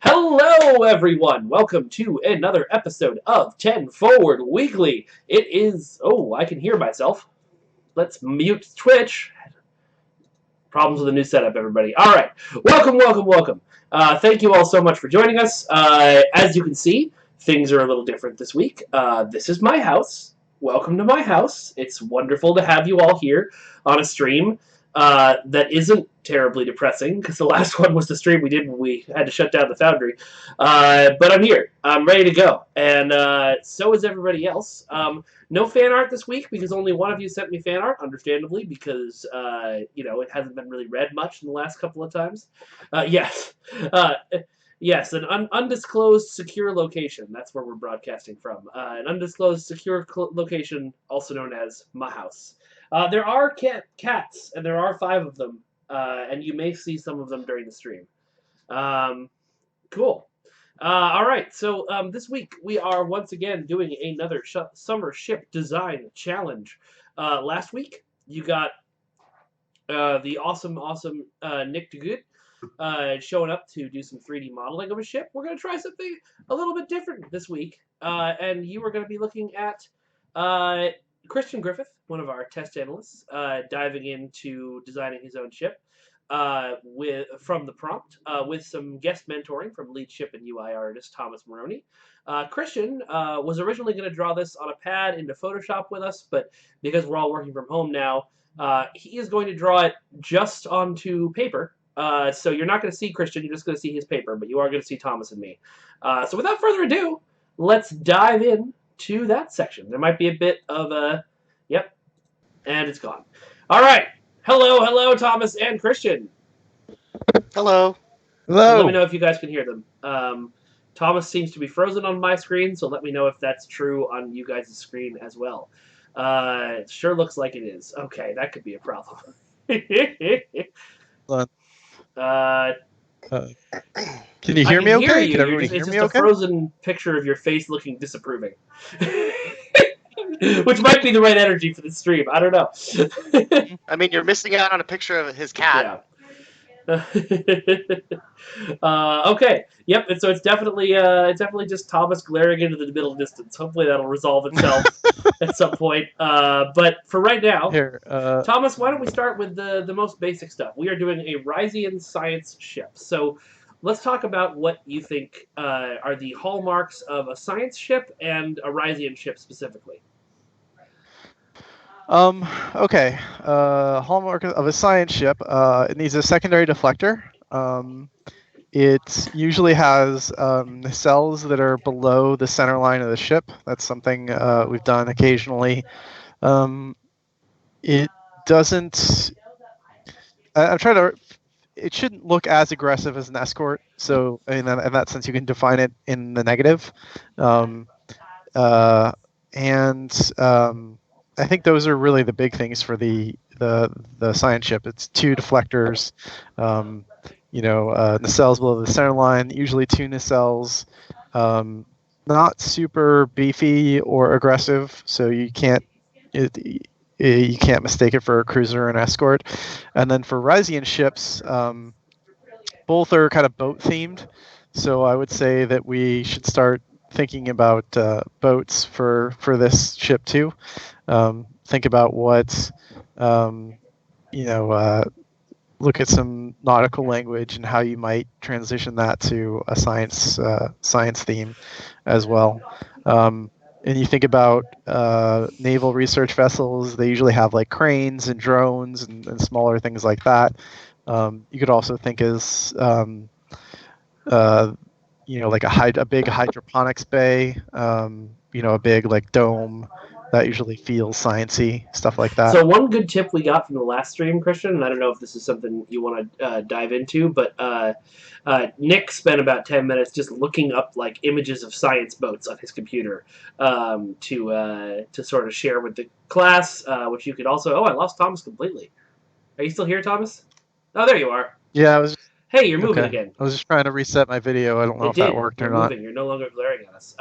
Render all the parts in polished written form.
Hello, everyone. Welcome to another episode of 10 Forward Weekly. It is. Oh, I can hear myself. Let's mute Twitch. Problems with the new setup, everybody. All right. Welcome. Thank you all so much for joining us. As you can see, things are a little different this week. This is my house. Welcome to my house. It's wonderful to have you all here on a stream that isn't terribly depressing because the last one was the stream we did when we had to shut down the foundry. But I'm here. I'm ready to go. And so is everybody else. No fan art this week because only one of you sent me fan art, understandably, because it hasn't been really read much in the last couple of times. Yes, uh, yes, an undisclosed secure location. That's where we're broadcasting from. An undisclosed secure location, also known as my house. There are cats, and there are 5 of them, and you may see some of them during the stream. Um, cool. All right, so this week we are once again doing another summer ship design challenge. Last week you got the awesome Nick DeGood showing up to do some 3D modeling of a ship. We're going to try something a little bit different this week, and you are going to be looking at uh, Christian Griffith, one of our test analysts, diving into designing his own ship from the prompt with some guest mentoring from lead ship and UI artist Thomas Maroney. Christian was originally going to draw this on a pad into Photoshop with us, but because we're all working from home now, he is going to draw it just onto paper. So you're not going to see Christian, you're just going to see his paper, but you are going to see Thomas and me. So without further ado, let's dive in to that section. There might be a bit of a, yep, and it's gone. All right. Hello, Thomas and Christian. Hello. And let me Hello. know if you guys can hear them. Thomas seems to be frozen on my screen, so let me know if that's true on you guys' screen as well. It sure looks like it is. Okay, that could be a problem. Uh, uh, can you I hear can me hear okay? you. Can everybody It's hear me just a okay? frozen picture of your face looking disapproving. Which might be the right energy for the stream. I don't know. I mean, you're missing out on a picture of his cat. Yeah. Okay. Yep. And so it's definitely just Thomas glaring into the middle distance. Hopefully that'll resolve itself at some point. But for right now, Here. Thomas, why don't we start with the most basic stuff? We are doing a Rysian science ship. So let's talk about what you think are the hallmarks of a science ship and a Rysian ship specifically. Okay. Hallmark of a science ship. It needs a secondary deflector. It usually has cells that are below the center line of the ship. That's something we've done occasionally. It doesn't. I'm trying to. It shouldn't look as aggressive as an escort. So, in that sense, you can define it in the negative. Um, uh, and I think those are really the big things for the science ship. It's 2 deflectors, nacelles below the center line, usually 2 nacelles, not super beefy or aggressive, so you can't mistake it for a cruiser or an escort. And then for Rysian ships, both are kind of boat themed, so I would say that we should start thinking about boats for this ship too. Think about what um, look at some nautical language and how you might transition that to a science theme as well. And you think about naval research vessels; they usually have like cranes and drones and smaller things like that. You could also think as like a big hydroponics bay, a big like dome that usually feels sciencey, stuff like that. So one good tip we got from the last stream, Christian, and I don't know if this is something you want to dive into, but Nick spent about 10 minutes just looking up like images of science boats on his computer to sort of share with the class, which you could also. Oh, I lost Thomas completely. Are you still here, Thomas? Oh, there you are. Yeah, I was Hey, you're moving okay. again. I was just trying to reset my video. I don't know It if that did. worked You're or not. moving. You're no longer glaring at us.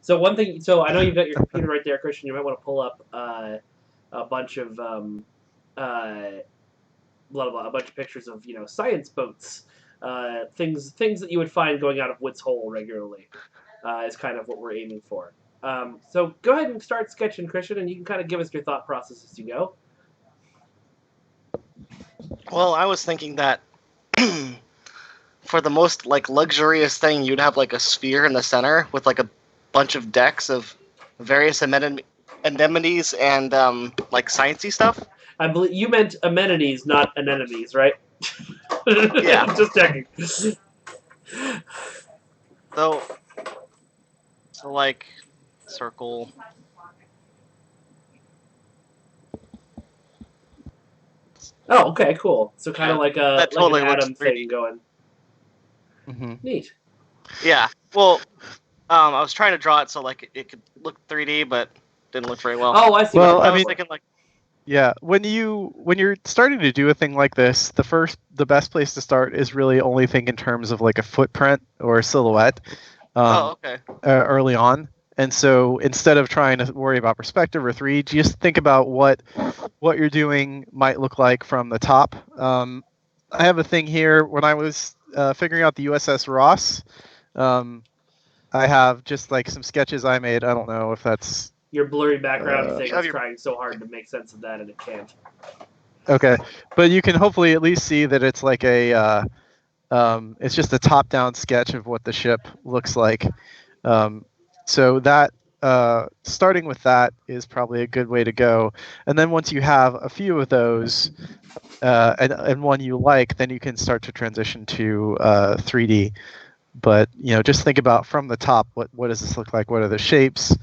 So one thing. So I know you've got your computer right there, Christian. You might want to pull up a bunch of uh, blah, blah, blah, a bunch of pictures of science boats things that you would find going out of Woods Hole regularly is kind of what we're aiming for. So go ahead and start sketching, Christian, and you can kind of give us your thought process as you go. Well, I was thinking that for the most like luxurious thing, you'd have like a sphere in the center with like a bunch of decks of various anemones and like sciencey stuff. I believe you meant amenities, not anemones, right? Yeah. Just checking. So like circle. Oh, okay, cool. So kind of like a That totally like an looks Atom 3D. thing going. Mm-hmm. Neat. Yeah. Well, I was trying to draw it so like it could look 3D, but didn't look very well. Oh, I see. Well, what I you're was mean- thinking like Yeah, when you're starting to do a thing like this, the best place to start is really only think in terms of like a footprint or a silhouette okay. early on. And so instead of trying to worry about perspective or 3D, just think about what you're doing might look like from the top. I have a thing here when I was figuring out the USS Ross. I have just like some sketches I made. I don't know if that's your blurry background thing you have is your- trying so hard to make sense of that, and it can't. okay, but you can hopefully at least see that it's like a it's just a top-down sketch of what the ship looks like. So that starting with that is probably a good way to go. And then once you have a few of those and one you like, then you can start to transition to 3D. But just think about from the top, what does this look like? What are the shapes?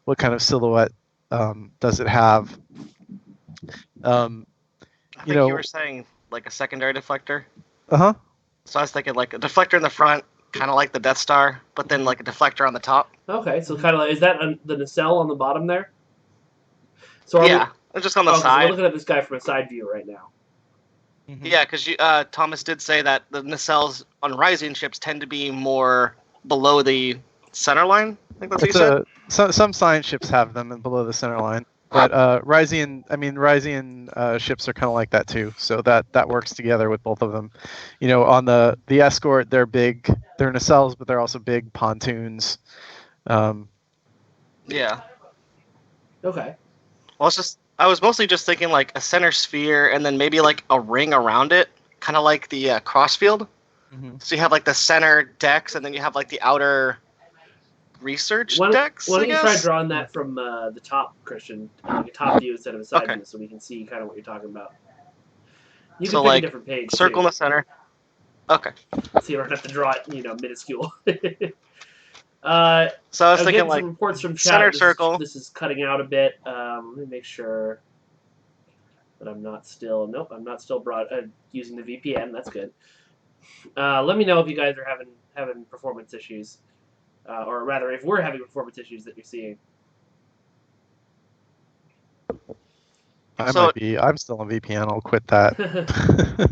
What kind of silhouette does it have? I think know- you were saying like a secondary deflector. Uh-huh. So I was thinking like a deflector in the front, kind of like the Death Star, but then like a deflector on the top. Okay, so kind of like, is that the nacelle on the bottom there? So are Yeah, just on we, the so we're side. looking at this guy from a side view right now. Mhm. Yeah, because Thomas did say that the nacelles on rising ships tend to be more below the center line. I think that's what you said. Some science ships have them and below the center line, but Ryzian ships are kind of like that too. So that works together with both of them. On the Escort, they're big, they're nacelles, but they're also big pontoons. Yeah. Okay. Well, I was mostly just thinking like a center sphere and then maybe like a ring around it, kind of like the crossfield. Mhm. So you have like the center decks and then you have like the outer research decks. Why I don't you try guess. drawing that from the top, Christian? Like a top view instead of a side Okay. view, so we can see kind of what you're talking about. You can So, pick like, a different page. Circle in too, the center. Okay. so you don't have to draw it, minuscule. So I was I'm thinking getting like some reports from chat. center This is- circle. This is cutting out a bit. Let me make sure that I'm not still. Nope, I'm not still using the VPN. That's good. Let me know if you guys are having performance issues, or rather, if we're having performance issues that you're seeing. So- I'm still on VPN. I'll quit that.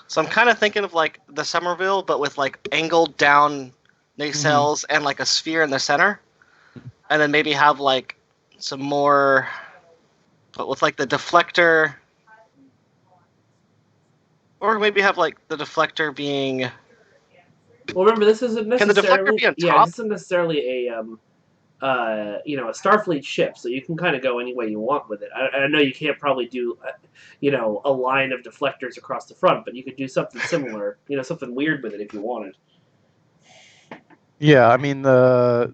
So I'm kind of thinking of like the Somerville, but with like angled down nacelles and like a sphere in the center, and then maybe have like some more, but with like the deflector, or maybe have like the deflector being. Well, remember, this isn't Can the necessarily deflector be on yeah, top? this isn't necessarily a a Starfleet ship, so you can kind of go any way you want with it. I know you can't probably do a line of deflectors across the front, but you could do something similar, something weird with it if you wanted. Yeah, I mean the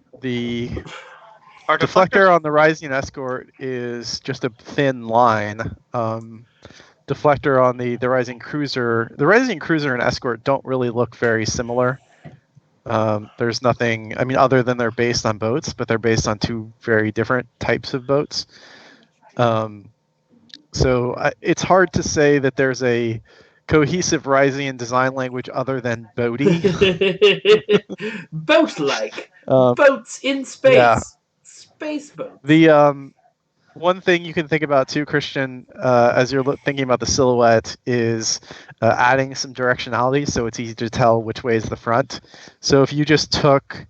Our deflector on the Rising Escort is just a thin line. Deflector on the Rising Cruiser and Escort don't really look very similar. There's nothing, I mean, other than they're based on boats, but they're based on two very different types of boats. So it's hard to say that there's a cohesive Ryzian design language other than boaty. Boat-like. Um, Boats in space. yeah. Space boats. The one thing you can think about too, Christian, as you're thinking about the silhouette, is adding some directionality, so it's easy to tell which way is the front. So if you just took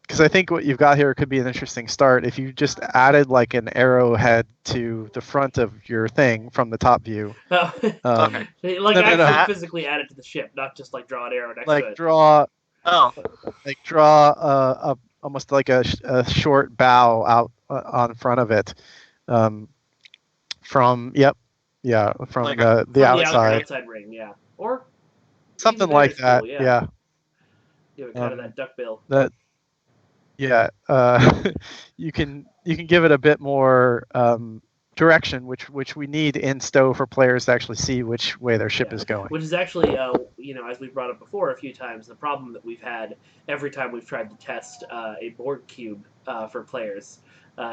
because I think what you've got here could be an interesting start. If you just added like an arrowhead to the front of your thing from the top view. Okay. Like No, no, actually no. physically add it to the ship, not just like draw an arrow next to Like it. draw Oh, a almost like a short bow out on front of it, from from Like the From the outside, ring, yeah. Or something even like there is that. cool, Yeah, Give it kind of that duckbill. that yeah. You can give it a bit more direction, which we need in stow for players to actually see which way their ship is going. Which is actually, as we've brought up before a few times, the problem that we've had every time we've tried to test a board cube for players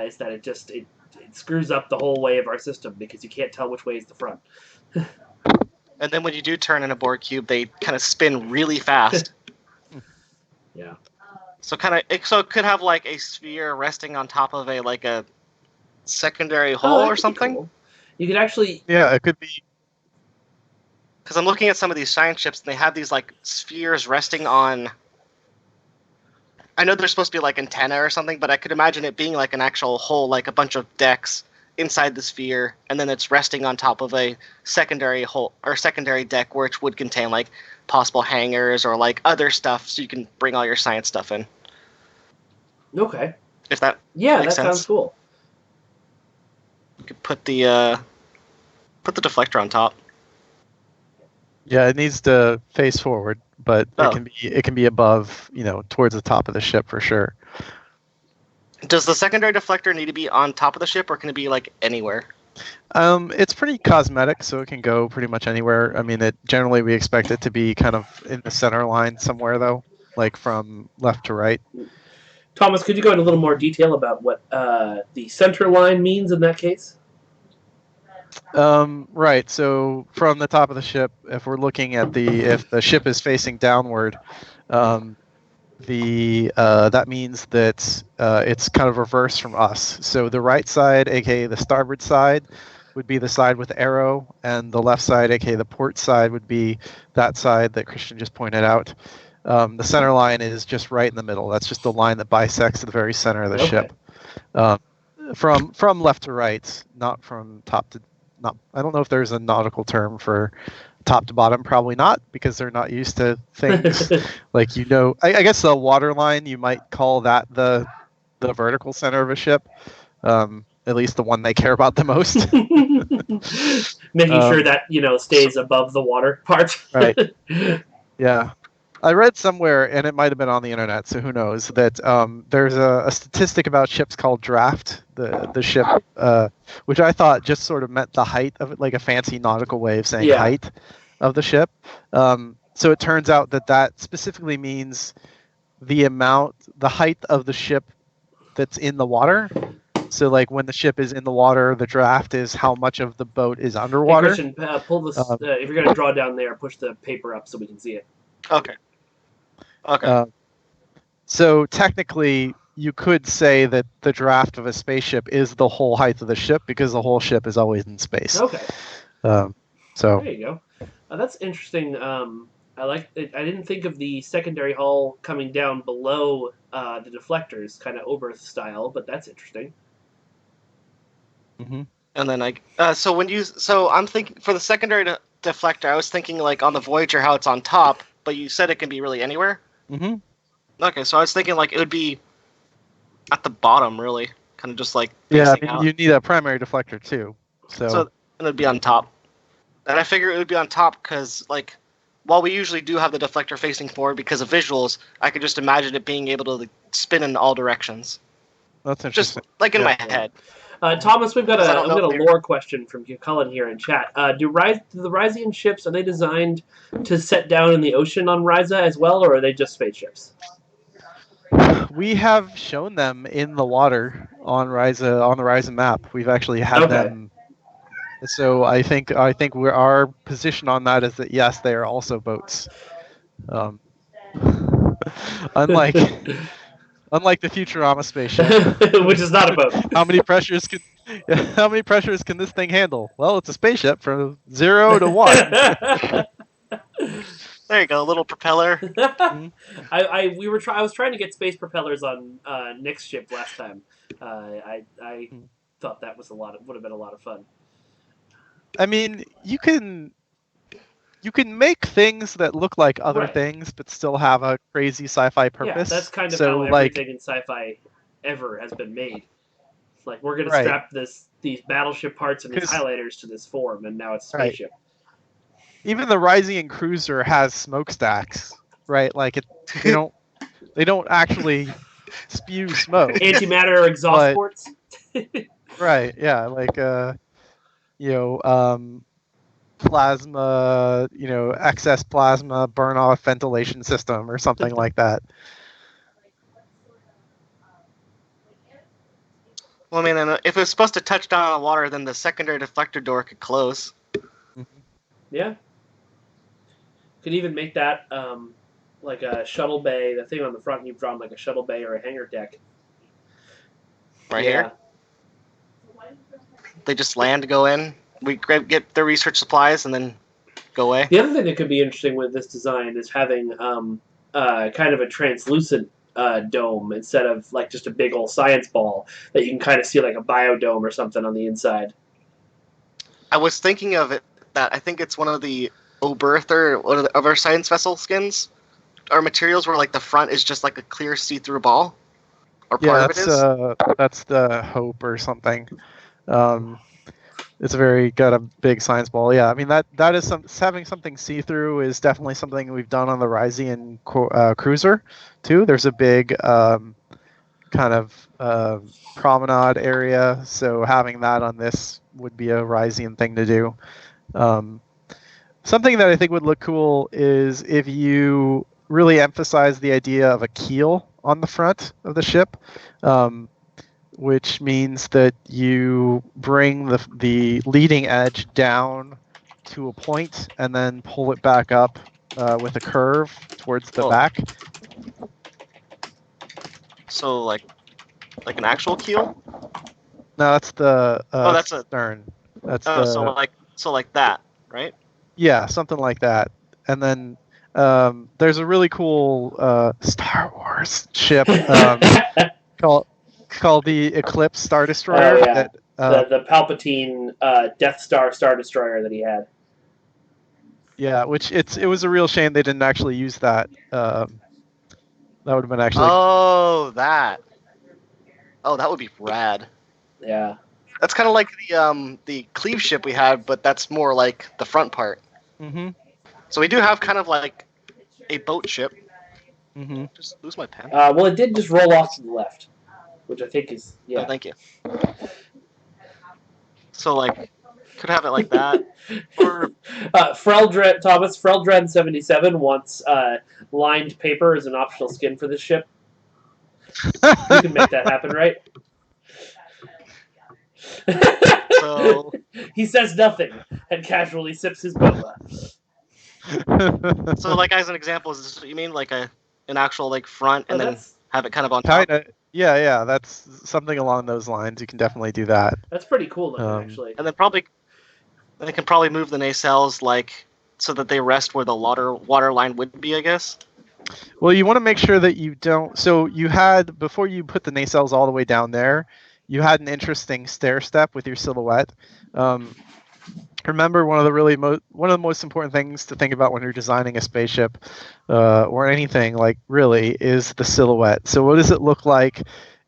is that it screws up the whole way of our system because you can't tell which way is the front. and then when you do turn in a board cube, they kind of spin really fast. Yeah. So it could have like a sphere resting on top of a secondary hull that or could be something. cool. You could actually. Yeah, it could be. Because I'm looking at some of these science ships, and they have these like spheres resting on. I know they're supposed to be like antenna or something, but I could imagine it being like an actual hull, like a bunch of decks inside the sphere, and then it's resting on top of a secondary hull or secondary deck, which would contain like possible hangars or like other stuff, so you can bring all your science stuff in. Okay. If that Yeah, makes that sense. sounds cool. You could put the deflector on top. Yeah, it needs to face forward, but it can be above, towards the top of the ship for sure. Does the secondary deflector need to be on top of the ship, or can it be like anywhere? It's pretty cosmetic, so it can go pretty much anywhere. I mean, generally we expect it to be kind of in the center line somewhere, though, like from left to right. Thomas, could you go into a little more detail about what the center line means in that case? Right. So from the top of the ship, if we're looking at if the ship is facing downward, that means that it's kind of reverse from us. So the right side, aka the starboard side, would be the side with the arrow, and the left side, aka the port side, would be that side that Christian just pointed out. The center line is just right in the middle. That's just the line that bisects the very center of the ship. From left to right, not from top to. I don't know if there's a nautical term for top to bottom. Probably not, because they're not used to things like I guess the water line, you might call that the vertical center of a ship. At least the one they care about the most. Making sure that stays above the water part. Right. Yeah. I read somewhere, and it might have been on the internet, so who knows, that there's a statistic about ships called draft, the ship, which I thought just sort of meant the height of it, like a fancy nautical way of saying height of the ship. So it turns out that specifically means the height of the ship that's in the water. So, like, when the ship is in the water, the draft is how much of the boat is underwater. Hey, Christian, pull this. If you're going to draw down there, push the paper up so we can see it. Okay. So technically, you could say that the draft of a spaceship is the whole height of the ship, because the whole ship is always in space. Okay. So there you go. That's interesting. I like it. I didn't think of the secondary hull coming down below the deflectors, kind of Oberth style, but that's interesting. Mm-hmm. And then so I'm thinking for the secondary deflector, I was thinking like on the Voyager how it's on top, but you said it can be really anywhere. Mm-hmm. Okay, so I was thinking like it would be at the bottom, really, kind of just like out. You need a primary deflector too. So it would be on top, and I figure it would be on top because like while we usually do have the deflector facing forward because of visuals, I could just imagine it being able to spin in all directions. That's interesting. Just like in my head. Thomas, we've got a lore question from Cullen here in chat. Do the Ryzian ships, are they designed to set down in the ocean on Ryza as well, or are they just spaceships? We have shown them in the water on the Ryza map. We've actually had them. So I think our position on that is that yes, they are also boats. Unlike the Futurama spaceship, which is not a boat. How many pressures can this thing handle? Well, it's a spaceship from 0 to 1. There you go, a little propeller. I was trying to get space propellers on Nick's ship last time. I Mm. thought that would have been a lot of fun. I mean, you can make things that look like other Right. things, but still have a crazy sci-fi Yeah, purpose. that's kind of so, how like, everything in sci-fi ever has been made. It's like we're gonna Right. strap these battleship parts and these 'Cause- highlighters to this form, and now it's Right. spaceship. even the Rising Cruiser has smokestacks, right? Like they don't actually spew smoke. Antimatter exhaust But- ports. Right, yeah, like plasma, excess plasma burn off ventilation system or something like that. Well, I mean, if it was supposed to touch down on the water, then the secondary deflector door could close. Yeah. Could even make that like a shuttle bay. The thing on the front you've drawn like a shuttle bay or a hangar deck. Right Yeah. here. They just land, go in. We get their research supplies, and then go away. The other thing that could be interesting with this design is having kind of a translucent dome instead of like just a big old science ball that you can kind of see like a biodome or something on the inside. I was thinking of it that I think it's one of the Oberth or one of the other science vessel skins or materials where like the front is just like a clear see-through ball. Or part Yeah, of it is. that's the Hope or something. It's got a big science ball. Yeah, I mean that is having something see-through is definitely something we've done on the Ryzian cruiser too. There's a big kind of promenade area, so having that on this would be a Ryzian thing to do. Something that I think would look cool is if you really emphasize the idea of a keel on the front of the ship, which means that you bring the leading edge down to a point and then pull it back up with a curve towards the back. So like an actual keel? No, that's the that's a stern. That's so like that, right? Yeah, something like that. And then there's a really cool Star Wars ship called the Eclipse Star Destroyer. Oh, yeah. That, the Palpatine Death Star Destroyer that he had. Yeah, which it was a real shame they didn't actually use that. That would have been actually. Oh, that. Oh, that would be rad. Yeah. That's kind of like the Cleave ship we had, but that's more like the front part. Mm-hmm. So we do have kind of like a boat ship. Mm-hmm. Just lose my pen. Well, it did just roll off to the left, which I think is Oh, thank you. So like, could have it like that. Or Thomas Freldren 77 wants lined paper as an optional skin for this ship. You can make that happen, right? So he says nothing and casually sips his boba. So like as an example, is this what you mean, like an actual like front and then That's have it kind of on top? Kinda, yeah, that's something along those lines. You can definitely do that. pretty cool looking, actually. And then they can probably move the nacelles like so that they rest where the water line would be, I guess. Well, you want to make sure that you don't. So you had, before you put the nacelles all the way down there, you had an interesting stair step with your silhouette. Remember, one of the most important things to think about when you're designing a spaceship or anything, like really, is the silhouette. So what does it look like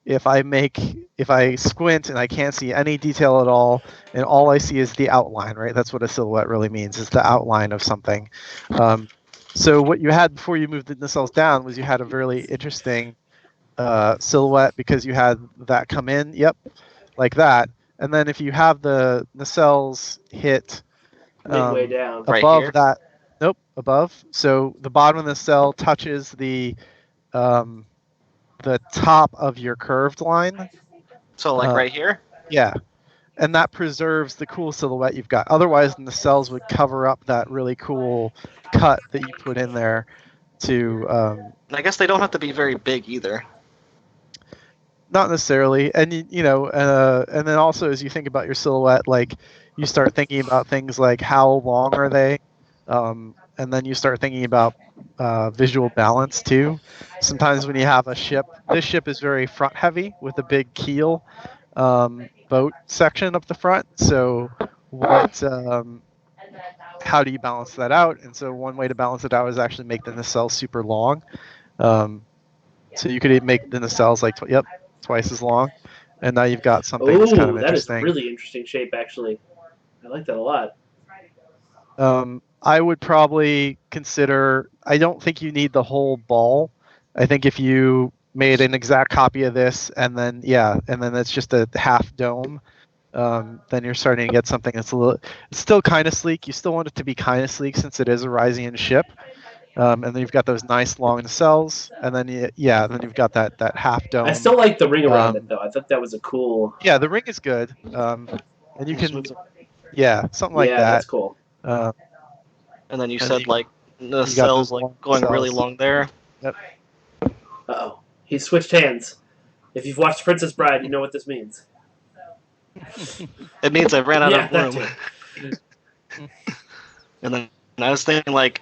if I squint and I can't see any detail at all, and all I see is the outline, right? That's what a silhouette really means, is the outline of something. So what you had before you moved the nacelles down was you had a really interesting silhouette because you had that come in, like that. And then if you have the nacelles hit Midway down. Right above here? that, above. So the bottom of the nacelle touches the top of your curved line. So like right here? Yeah. And that preserves the cool silhouette you've got. Otherwise, the nacelles would cover up that really cool cut that you put in there to... And I guess they don't have to be very big either. Not necessarily. And, and then also as you think about your silhouette, like you start thinking about things like how long are they? and then you start thinking about visual balance too. Sometimes when you have a ship, this ship is very front heavy with a big keel boat section up the front. So how do you balance that out? And so one way to balance it out is actually make the nacelle super long. So you could make the nacelles like twice as long, and now you've got something that's kind of Oh, that is interesting. really interesting shape, actually. I like that a lot. I would probably consider. I don't think you need the whole ball. I think if you made an exact copy of this, and then it's just a half dome, then you're starting to get something that's it's still kind of sleek. You still want it to be kind of sleek since it is a Ryzian ship. And then you've got those nice long nacelles, and then then you've got that half dome. I still like the ring around it, though. I thought that was a cool. Yeah, the ring is good, and you can something like Yeah, that. that's cool. And then you and said you- like got nacelles those like long going really nacelles. long there. Uh-oh. He switched hands. If you've watched Princess Bride, you know what this means. It means I ran out Yeah, of that room. too. And then I was thinking like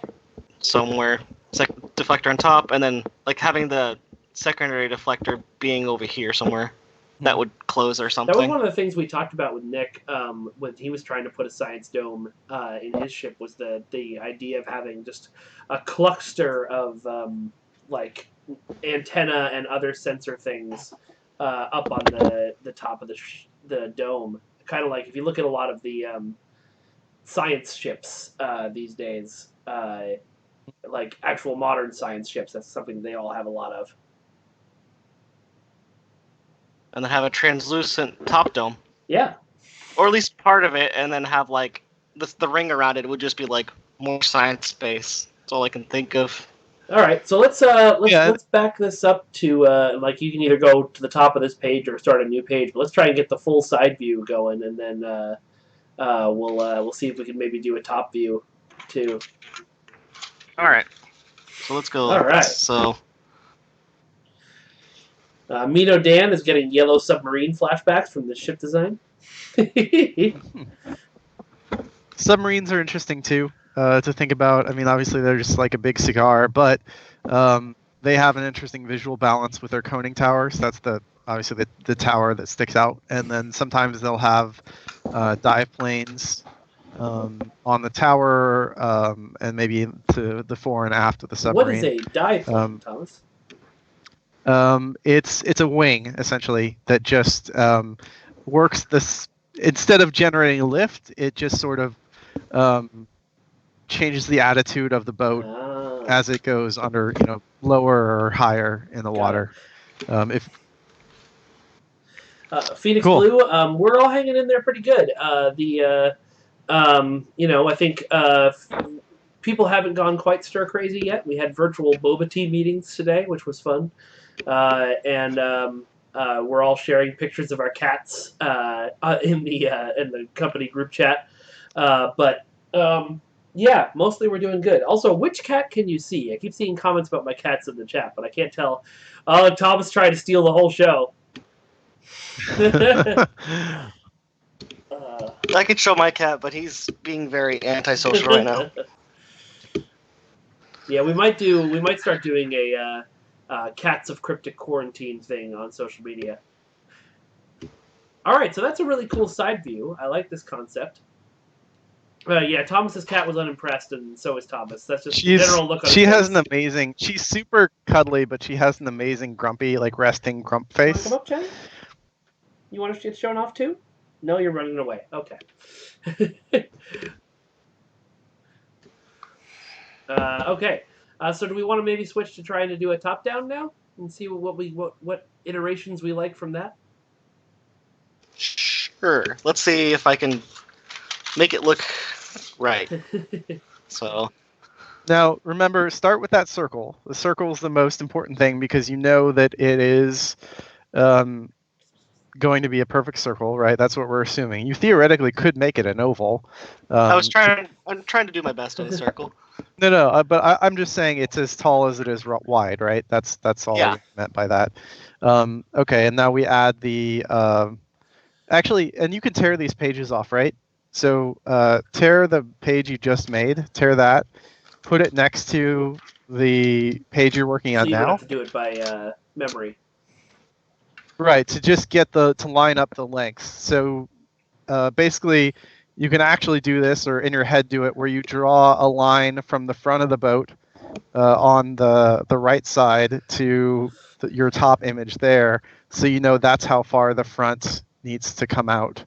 somewhere deflector on top, and then like having the secondary deflector being over here somewhere that would close or That was something. one of the things we talked about with Nick when he was trying to put a science dome in his ship, was the idea of having just a cluster of like antenna and other sensor things up on the top of the dome. Kind of like if you look at a lot of the science ships these days, like actual modern science ships, that's something they all have a lot of. And then have a translucent top dome, Yeah. or at least part of it, and then have like the ring around it would just be like more science space. That's all I can think of. All right, so let's back this up to like you can either go to the top of this page or start a new page. But let's try and get the full side view going, and then we'll see if we can maybe do a top view too. All right, so let's go. All right. So Mino Dan is getting yellow submarine flashbacks from the ship design. Submarines are interesting too to think about. I mean, obviously they're just like a big cigar, but they have an interesting visual balance with their coning towers. That's obviously the tower that sticks out, and then sometimes they'll have dive planes on the tower, and maybe to the fore and aft of the submarine. What is a dive plane, Thomas? It's a wing essentially that just works this. Instead of generating lift, it just sort of changes the attitude of the boat as it goes under, lower or higher in the water. Phoenix Cool. Blue, we're all hanging in there pretty good. I think people haven't gone quite stir crazy yet. We had virtual boba tea meetings today, which was fun, and we're all sharing pictures of our cats in the company group chat. Yeah, mostly we're doing good. Also, which cat can you see? I keep seeing comments about my cats in the chat, but I can't tell. Oh, Thomas tried to steal the whole show. I could show my cat, but he's being very antisocial right now. Yeah, we might start doing a Cats of Cryptic Quarantine thing on social media. All right, so that's a really cool side view. I like this concept. Yeah, Thomas's cat was unimpressed, and so is Thomas. That's just the general look on his She has face. an amazing. She's super cuddly, but she has an amazing grumpy, like resting grump You wanna face. come up, Jenny? You want to get shown off too? No, you're running away. Okay. Okay. So do we want to maybe switch to trying to do a top down now and see what iterations we like from that? Sure. Let's see if I can make it look right. So Now, remember, start with that circle. The circle is the most important thing because you know that it is going to be a perfect circle, right? That's what we're assuming. You theoretically could make it an oval. I'm trying to do my best in a circle. No, but I'm just saying it's as tall as it is wide, right? That's all Yeah. I meant by that. Okay, and now we add the actually, and you can tear these pages off, right? So tear the page you just made, tear that, put it next to the page you're working So on you don't now. have to do it by memory. Right, to just get to line up the lengths. So basically, you can actually do this, or in your head do it, where you draw a line from the front of the boat on the right side to your top image there, so you know that's how far the front needs to come out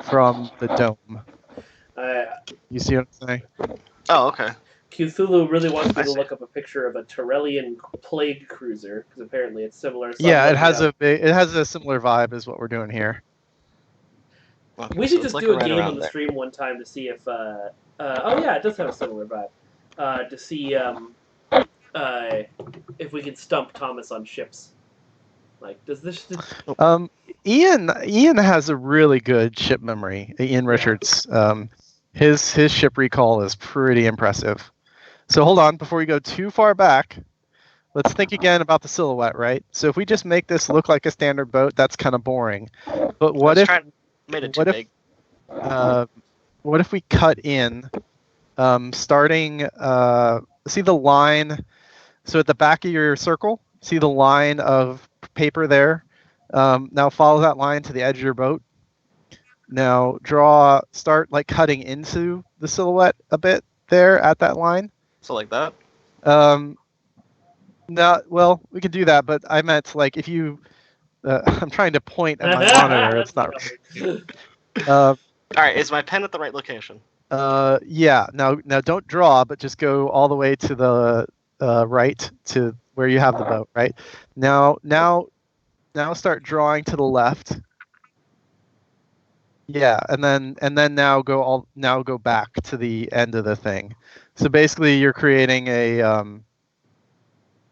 from the dome. You see what I'm saying? Oh, okay. Cthulhu really wants me I to see. look up a picture of a Turellian plague cruiser because apparently it's similar. So Yeah, I'm it has looking it has a similar vibe as what we're doing here. Okay, We so should it's just like do a right game around on the there. stream one time to see if. Oh yeah, it does have a similar vibe. To see if we can stump Thomas on ships. Like, does this? Ian has a really good ship memory. Ian Yeah. Richards. His ship recall is pretty impressive. So hold on, before we go too far back, let's think again about the silhouette, right? So if we just make this look like a standard boat, that's kind of boring. But what if Made it too what if big. what if we cut in, starting see the line? So at the back of your circle, see the line of paper there. Now follow that line to the edge of your boat. Now start like cutting into the silhouette a bit there at that line. So like that. No, well, we could do that, but I meant like if you. I'm trying to point at my monitor. It's not. All right, is my pen at the right location? Yeah. Now don't draw, but just go all the way to the right to where you have the boat. Right. Now start drawing to the left. Yeah, and then now go back to the end of the thing. So basically, you're creating a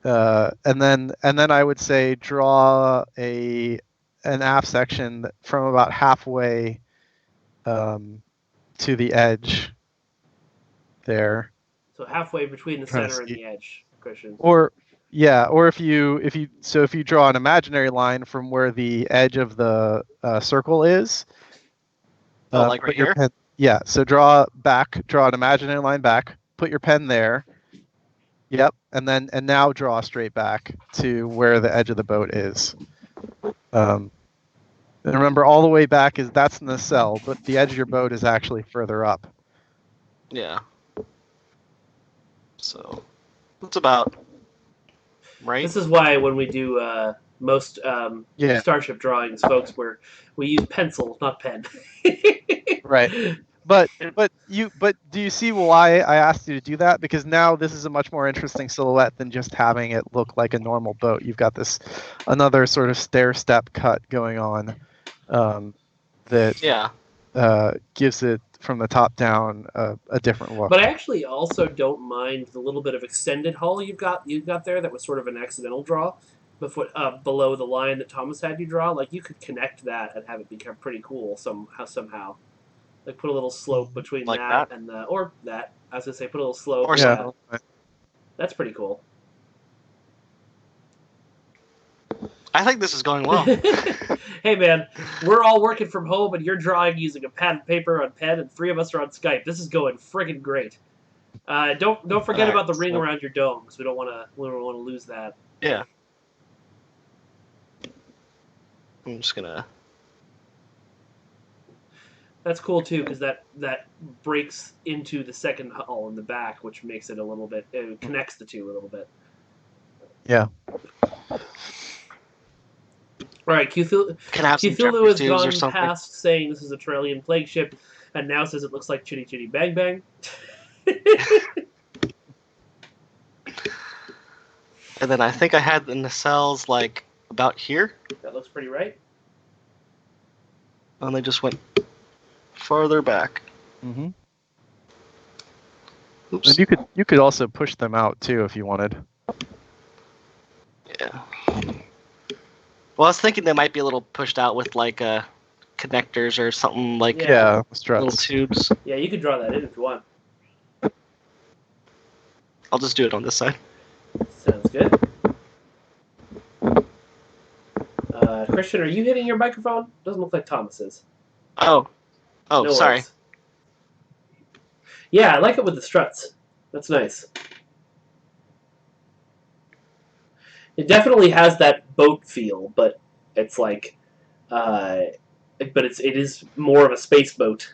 and then I would say draw an aft section from about halfway to the edge there. So halfway between the center and the edge, Christian. Or if you draw an imaginary line from where the edge of the circle is. Like right here? Yeah, so draw an imaginary line back, put your pen there. Yep, and now draw straight back to where the edge of the boat is. And remember, all the way back that's in the cell, but the edge of your boat is actually further up. Yeah. So it's about right. This is why when we do most Starship drawings, folks, we use pencil, not pen. Right. But do you see why I asked you to do that? Because now this is a much more interesting silhouette than just having it look like a normal boat. You've got another sort of stair step cut going on that gives it from the top down a different look. But I actually also don't mind the little bit of extended hull you've got there that was sort of an accidental draw below the line that Thomas had you draw. Like you could connect that and have it become pretty cool somehow. Like put a little slope between like that and or that. I was gonna say put a little slope. Or yeah. That's pretty cool. I think this is going well. Hey man, we're all working from home and you're drawing using a pad and paper on pen, and 3 of us are on Skype. This is going friggin' great. Don't forget about the ring around your dome, because we don't want to lose that. Yeah. I'm just gonna. That's cool too, because that breaks into the second hull in the back, which makes it a little bit. It connects the two a little bit. Yeah. All right, Cthulhu has gone past saying this is a Turellian plague ship, and now says it looks like Chitty Chitty Bang Bang. And then I think I had the nacelles like about here. That looks pretty right. And they just went farther back. Mm-hmm. Oops. And you could also push them out too if you wanted. Yeah. Well, I was thinking they might be a little pushed out with like connectors or something like little tubes. Yeah, you could draw that in if you want. I'll just do it on this side. Sounds good. Christian, are you hitting your microphone? Doesn't look like Thomas is. Oh, No sorry. worries. Yeah, I like it with the struts. That's nice. It definitely has that boat feel, but it's like, but it is more of a space boat.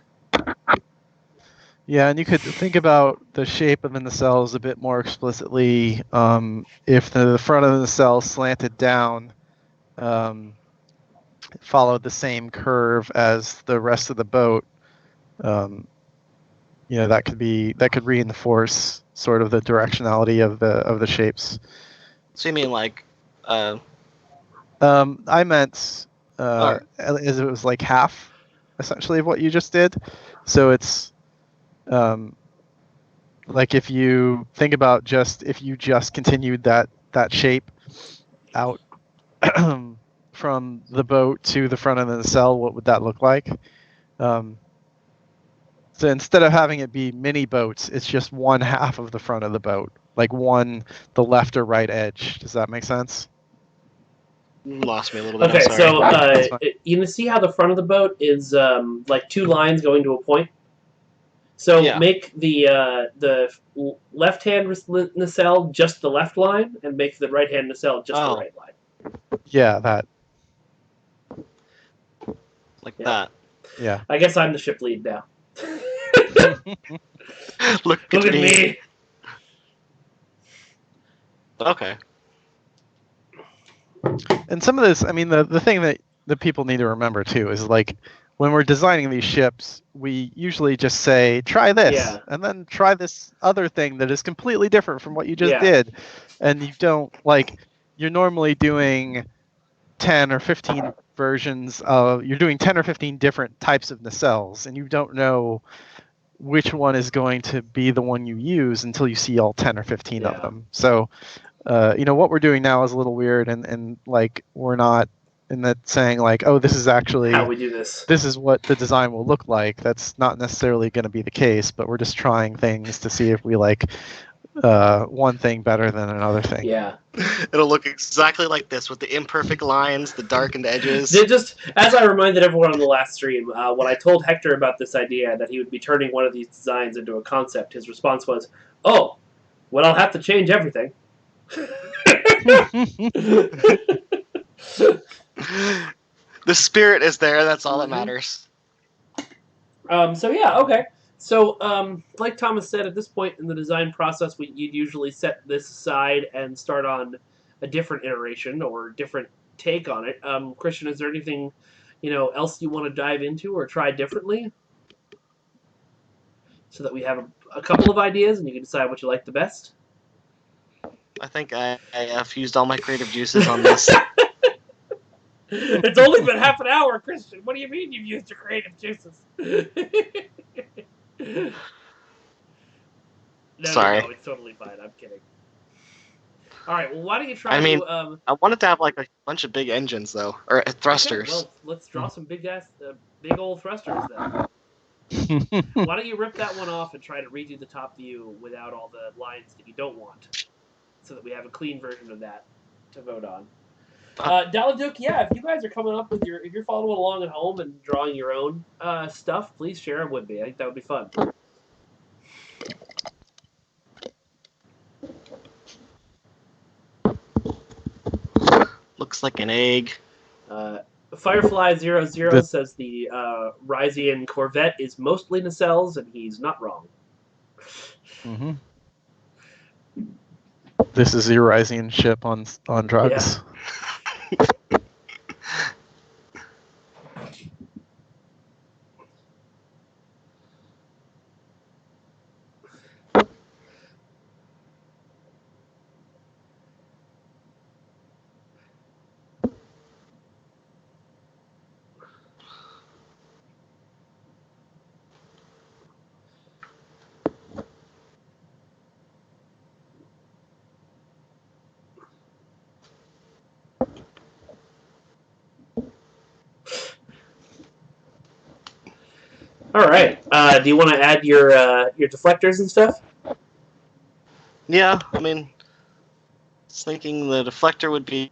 Yeah, and you could think about the shape of the nacelles a bit more explicitly. If the front of the nacelle slanted down, followed the same curve as the rest of the boat, that could reinforce sort of the directionality of the shapes. So you mean like, I meant Alright. as it was like half, essentially, of what you just did. So it's like if you think about if you just continued that shape out from the boat to the front of the nacelle, what would that look like? So instead of having it be mini boats, it's just one half of the front of the boat, like the left or right edge. Does that make sense? lost me a little bit. Okay, I'm sorry. so you see how the front of the boat is like two lines going to a point. So Yeah. make the left-hand nacelle just the left line, and make the right-hand nacelle just the right line. Yeah, that. Like Yeah. that. Yeah. I guess I'm the ship lead now. Look Look at me. Okay. And some of this, I mean, the thing that the people need to remember too is like when we're designing these ships, we usually just say, try this, Yeah. and then try this other thing that is completely different from what you just Yeah. did. And you don't, like, you're normally doing 10 or 15 versions of, you're doing 10 or 15 different types of nacelles, and you don't know which one is going to be the one you use until you see all 10 or 15 of Yeah. them. So, what we're doing now is a little weird, and like we're not in that saying like, oh, this is actually How we do this. this is what the design will look like. That's not necessarily going to be the case, but we're just trying things to see if we like one thing better than another thing. Yeah. It'll look exactly like this with the imperfect lines, the darkened edges. Just as I reminded everyone on the last stream, when I told Hector about this idea that he would be turning one of these designs into a concept, his response was, "Oh, well, I'll have to change everything." The spirit is there. That's all that matters. So yeah, okay. So like Thomas said, at this point in the design process, you'd usually set this aside and start on a different iteration or different take on it. Christian, is there anything else you want to dive into or try differently, so that we have a couple of ideas and you can decide what you like the best? I think I fused all my creative juices on this. It's only been half an hour, Christian. What do you mean you've used your creative juices? Sorry. No, it's totally fine. I'm kidding. All right. Well, why don't you try? I mean, to, I wanted to have like a bunch of big engines though, or thrusters. Okay, well, let's draw some big old thrusters then. Why don't you rip that one off and try to redo the top view without all the lines that you don't want, so that we have a clean version of that to vote on. Daladuke, yeah, if you guys are coming up with if you're following along at home and drawing your own stuff, please share them with me. I think that would be fun. Looks like an egg. Firefly00 says the Ryzian Corvette is mostly nacelles, and he's not wrong. Mm-hmm. This is the Ryzian ship on drugs. Yeah. All right. Do you want to add your deflectors and stuff? Yeah, I mean, just thinking the deflector would be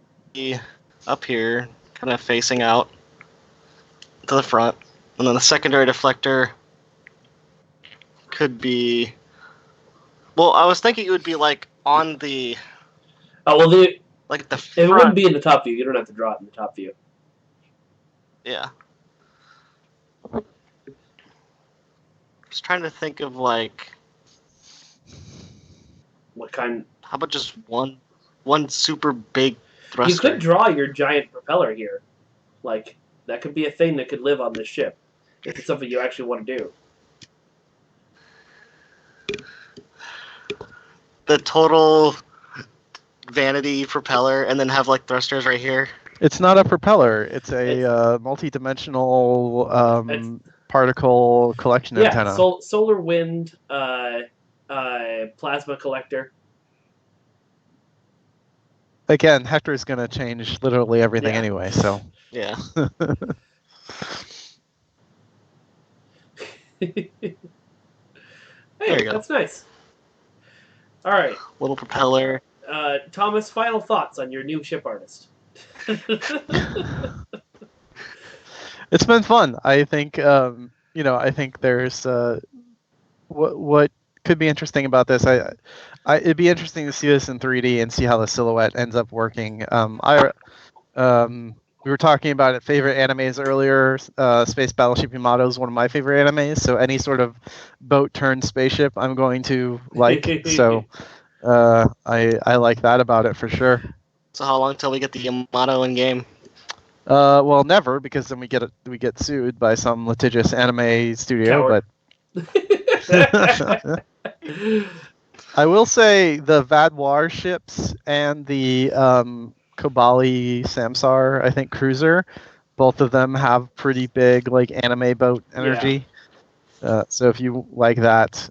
up here, kind of facing out to the front, and then the secondary deflector could be Well, I was thinking it would be like on the Oh well, like the it wouldn't front. be in the top view. You don't have to draw it in the top view. Yeah. Just trying to think of like What kind? how about just one super big You thruster? could draw your giant propeller here. Like that could be a thing that could live on this ship if it's something you actually want to do. The total vanity propeller, and then have like thrusters right here. It's not a propeller. It's a multi-dimensional particle collection Yeah, antenna. solar wind, plasma collector. Again, Hector's going to change literally everything Yeah. anyway, so. Yeah. Hey, you go. that's nice. All right, Little propeller. Thomas. Final thoughts on your new ship artist. It's been fun. I think, I think there's what could be interesting about this. It'd be interesting to see this in 3D and see how the silhouette ends up working. We were talking about it, favorite animes earlier. Space Battleship Yamato is one of my favorite animes. So any sort of boat turned spaceship, I'm going to like. So I like that about it for sure. So how long till we get the Yamato in game? Well, never, because then we get sued by some litigious anime studio. Coward. But I will say the Vadwar ships and the Kobali Samsar, I think, cruiser, both of them have pretty big like anime boat energy. So if you like that,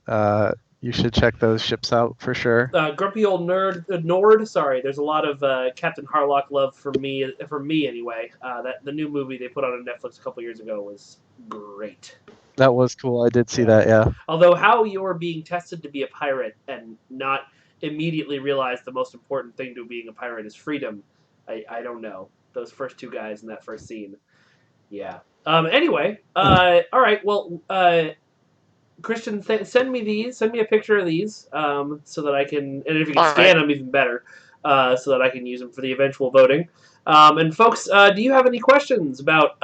you should check those ships out for sure. Grumpy old Nord. Sorry, there's a lot of Captain Harlock love for me anyway. That the new movie they put on Netflix a couple years ago was great. That was cool. I did see that. Yeah. Although how you're being tested to be a pirate and not immediately realize the most important thing to being a pirate is freedom, I don't know. Those first two guys in that first scene. Yeah. Anyway. All right. Well. Christian, send me these. Send me a picture of these, so that I can, and if you can All scan them, even better, so that I can use them for the eventual voting. And folks, do you have any questions about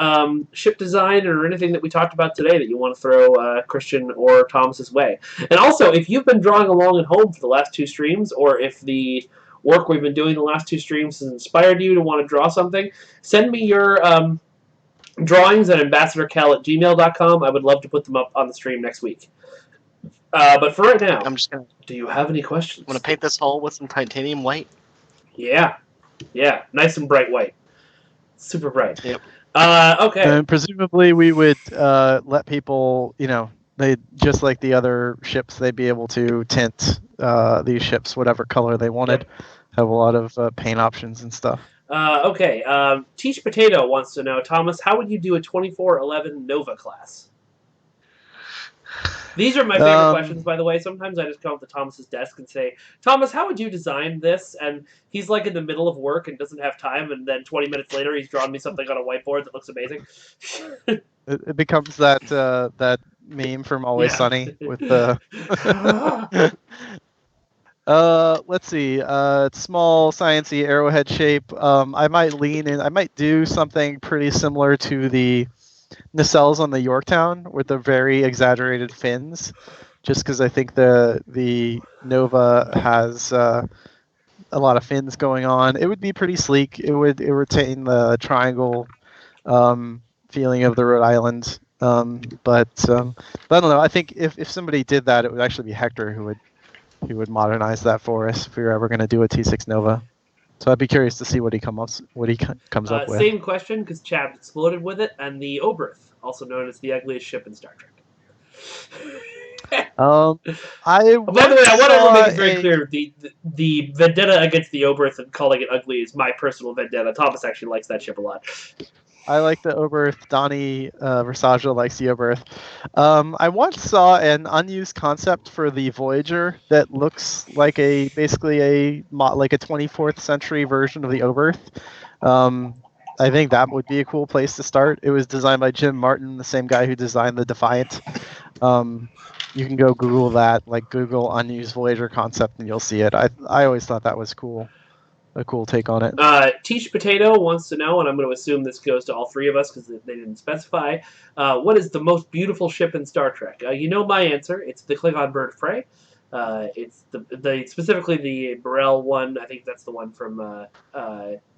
ship design or anything that we talked about today that you want to throw Christian or Thomas's way? And also, if you've been drawing along at home for the last two streams, or if the work we've been doing the last two streams has inspired you to want to draw something, send me your drawings at ambassadorcal@gmail.com. I would love to put them up on the stream next week. But for right now, I'm just gonna do you have any questions? I'm gonna paint this hole with some titanium white. Yeah, nice and bright white, super bright. Yep. Okay. And presumably we would let people, they just like the other ships, they'd be able to tint these ships whatever color they wanted. Yep. Have a lot of paint options and stuff. Okay. Teach Potato wants to know, Thomas, how would you do a 2411 Nova class? These are my favorite questions, by the way. Sometimes I just come up to Thomas's desk and say, Thomas, how would you design this? And he's like in the middle of work and doesn't have time, and then 20 minutes later he's drawn me something on a whiteboard that looks amazing. It becomes that meme from Always Sunny with the let's see, small sciencey arrowhead shape. I might lean in. I might do something pretty similar to the nacelles on the Yorktown with the very exaggerated fins, just because I think the Nova has a lot of fins going on. It would be pretty sleek. It would retain the triangle feeling of the Rhode Island. But I don't know. I think if somebody did that, it would actually be Hector who would modernize that for us if we were ever going to do a T6 Nova. So I'd be curious to see what he comes up with. Same question, because Chad exploded with it, and the Oberth, also known as the ugliest ship in Star Trek. By the way, I want to make it very clear: the vendetta against the Oberth and calling it ugly is my personal vendetta. Thomas actually likes that ship a lot. I like the Oberth. Donnie Versace likes the Oberth. I once saw an unused concept for the Voyager that looks like basically a 24th century version of the Oberth. I think that would be a cool place to start. It was designed by Jim Martin, the same guy who designed the Defiant. You can go Google that, like Google unused Voyager concept, and you'll see it. I always thought that was cool, a cool take on it. Teach Potato wants to know, and I'm going to assume this goes to all three of us because they didn't specify. What is the most beautiful ship in Star Trek? You know my answer. It's the Klingon Bird of Prey. It's the specifically the Burrell one. I think that's the one from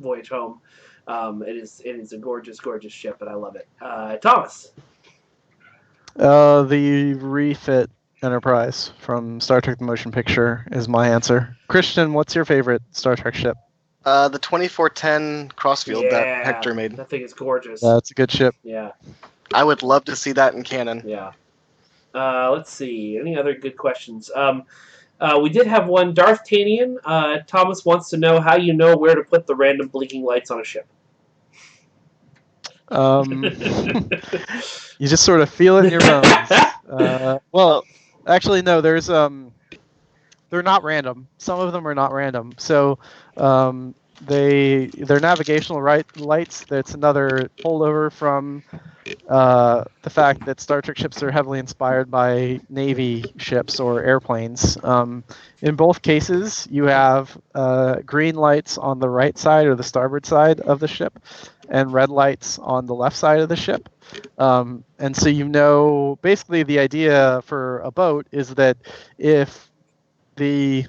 Voyage Home. It is a gorgeous ship, and I love it. Thomas. The refit Enterprise from Star Trek: The Motion Picture is my answer. Christian, what's your favorite Star Trek ship? The 2410 Crossfield Yeah, that Hector made. That thing is gorgeous. That's a good ship. Yeah. I would love to see that in canon. Yeah. Let's see. Any other good questions? We did have one. Darth Tanian. Thomas wants to know how you know where to put the random blinking lights on a ship. You just sort of feel it in your bones. Well, actually, no. There's they're not random. Some of them are not random. So they're navigational lights. That's another holdover from the fact that Star Trek ships are heavily inspired by Navy ships or airplanes. In both cases, you have green lights on the right side or the starboard side of the ship, and red lights on the left side of the ship. And so basically the idea for a boat is that if you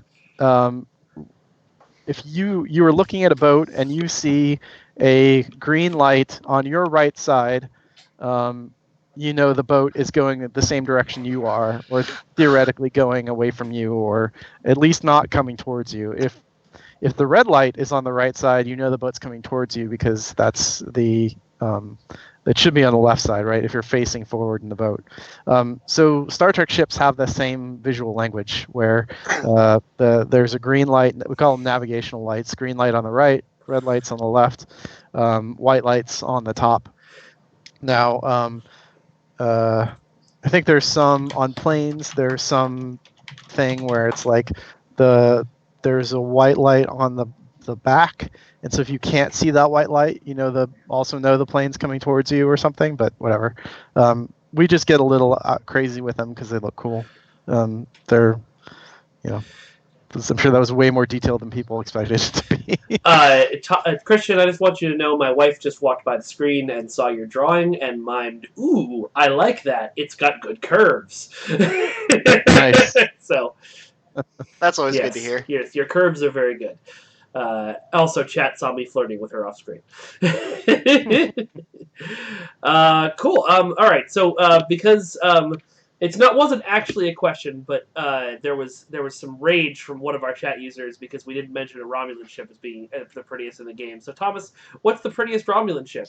are looking at a boat and you see a green light on your right side, the boat is going the same direction you are, or theoretically going away from you, or at least not coming towards you. If the red light is on the right side, the boat's coming towards you because that's it should be on the left side, right? If you're facing forward in the boat. So Star Trek ships have the same visual language where there's a green light. We call them navigational lights. Green light on the right, red lights on the left, white lights on the top. Now, I think there's some on planes. There's some thing where it's like there's a white light on the back, and so if you can't see that white light, also know the plane's coming towards you or something. But whatever. We just get a little crazy with them because they look cool. They're, I'm sure that was way more detailed than people expected it to be. Christian, I just want you to know my wife just walked by the screen and saw your drawing and mimed, "Ooh, I like that. It's got good curves." Nice. So that's always good to hear. Yes, your curves are very good. Also, chat saw me flirting with her off screen. Cool. All right. So because wasn't actually a question, but there was some rage from one of our chat users because we didn't mention a Romulan ship as being the prettiest in the game. So Thomas, what's the prettiest Romulan ship?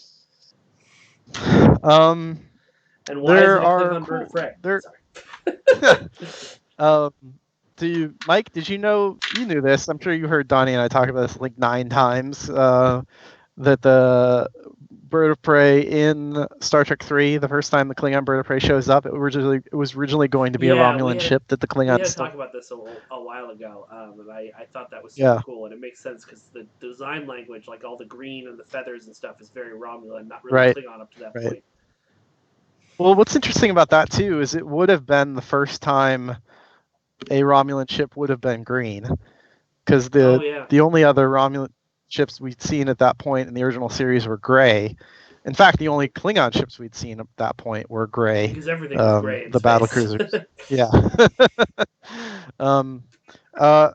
And why is it a Klingon Bird of Prey? Sorry. Mike, did you know, you knew this, I'm sure you heard Donnie and I talk about this like 9 times, that the Bird of Prey in Star Trek 3, the first time the Klingon Bird of Prey shows up, it was originally going to be a Romulan ship that the Klingons... We had to talk about this a while ago, and I thought that was super cool, and it makes sense because the design language, like all the green and the feathers and stuff, is very Romulan, not really Klingon up to that point. Well, what's interesting about that, too, is it would have been the first time a Romulan ship would have been green, because the only other Romulan ships we'd seen at that point in the original series were gray. In fact, the only Klingon ships we'd seen at that point were gray. Because everything was gray in the space. Battle cruisers. Yeah.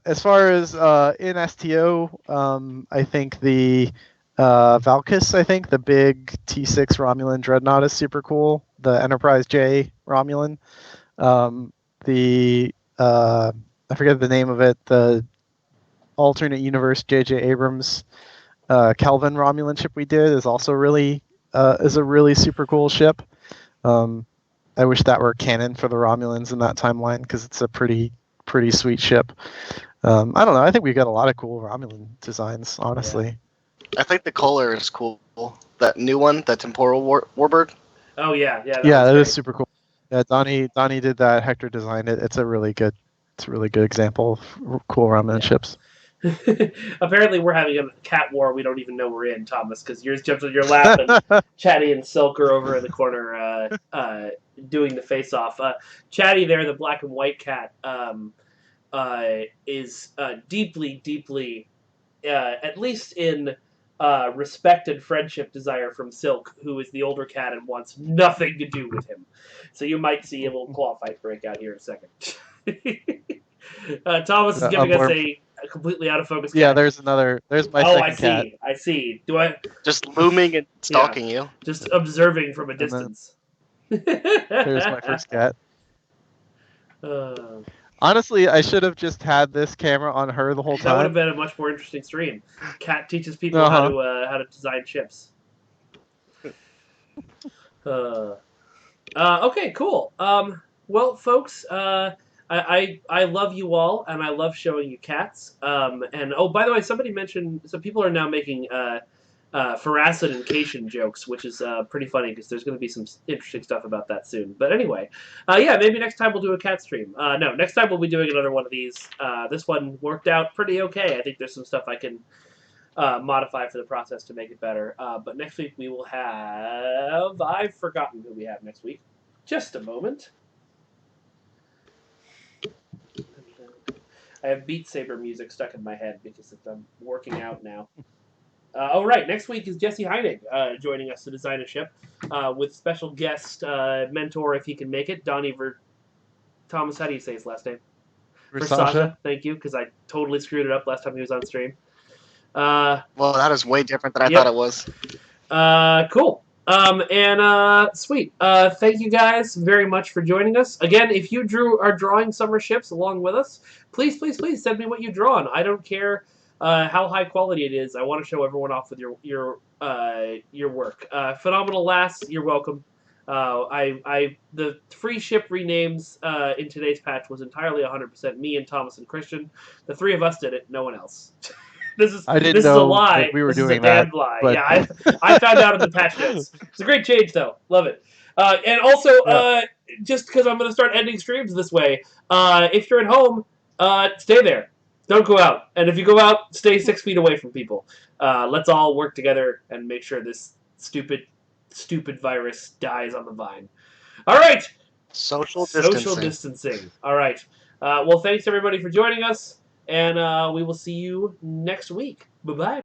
As far as in STO, I think the Valkis, the big T6 Romulan dreadnought is super cool. The Enterprise J Romulan. I forget the name of it. The alternate universe J.J. Abrams Kelvin Romulan ship we did is also is a really super cool ship. I wish that were canon for the Romulans in that timeline because it's a pretty sweet ship. I don't know. I think we've got a lot of cool Romulan designs, honestly. Yeah. I think the Kohler is cool. That new one, that Temporal Warbird. Oh yeah. That is super cool. Yeah, Donnie did that. Hector designed it. It's a really good example of cool Romulan ships. Apparently, we're having a cat war we don't even know we're in, Thomas, because yours jumps on your lap and Chatty and Silk are over in the corner doing the face-off. Chatty there, the black and white cat, is deeply, deeply, at least in respect and friendship desire from Silk, who is the older cat and wants nothing to do with him. So you might see a little claw fight break out here in a second. Thomas is giving us a completely out of focus cat. Yeah, there's another. There's my second cat. I see. Do I Just looming and stalking you. just observing from a distance? There's my first cat. Uh, Honestly, I should have just had this camera on her the whole that would have time. been a much more interesting stream. Cat teaches people how to design chips. Okay, cool. Well, folks, I love you all, and I love showing you cats. And oh, by the way, somebody mentioned some people are now making Faracid and Cation jokes, which is pretty funny because there's going to be some interesting stuff about that soon. But anyway, yeah, maybe next time we'll do a cat stream. No, next time we'll be doing another one of these. This one worked out pretty okay. I think there's some stuff I can modify for the process to make it better. But next week we will have... I've forgotten who we have next week. Just a moment. I have Beat Saber music stuck in my head because I'm working out now. Oh, right. Next week is Jesse Heinig joining us to design a ship with special guest mentor, if he can make it, Donnie Thomas, how do you say his last name? Versace. Thank you, because I totally screwed it up last time he was on stream. Well, that is way different than I thought it was. Cool. Sweet. Thank you guys very much for joining us. Again, if you are drawing summer ships along with us, please, please, please send me what you've drawn. I don't care how high quality it is. I want to show everyone off with your work. Phenomenal Lass, you're welcome. The free ship renames in today's patch was entirely 100% me and Thomas and Christian. The three of us did it, no one else. This is a lie. We were this doing is a damn lie. But... Yeah, I found out in the patch notes. It's a great change, though. Love it. And also, just because I'm going to start ending streams this way, if you're at home, stay there. Don't go out. And if you go out, stay 6 feet away from people. Let's all work together and make sure this stupid virus dies on the vine. All right. Social distancing. All right. Well, thanks, everybody, for joining us. And we will see you next week. Bye-bye.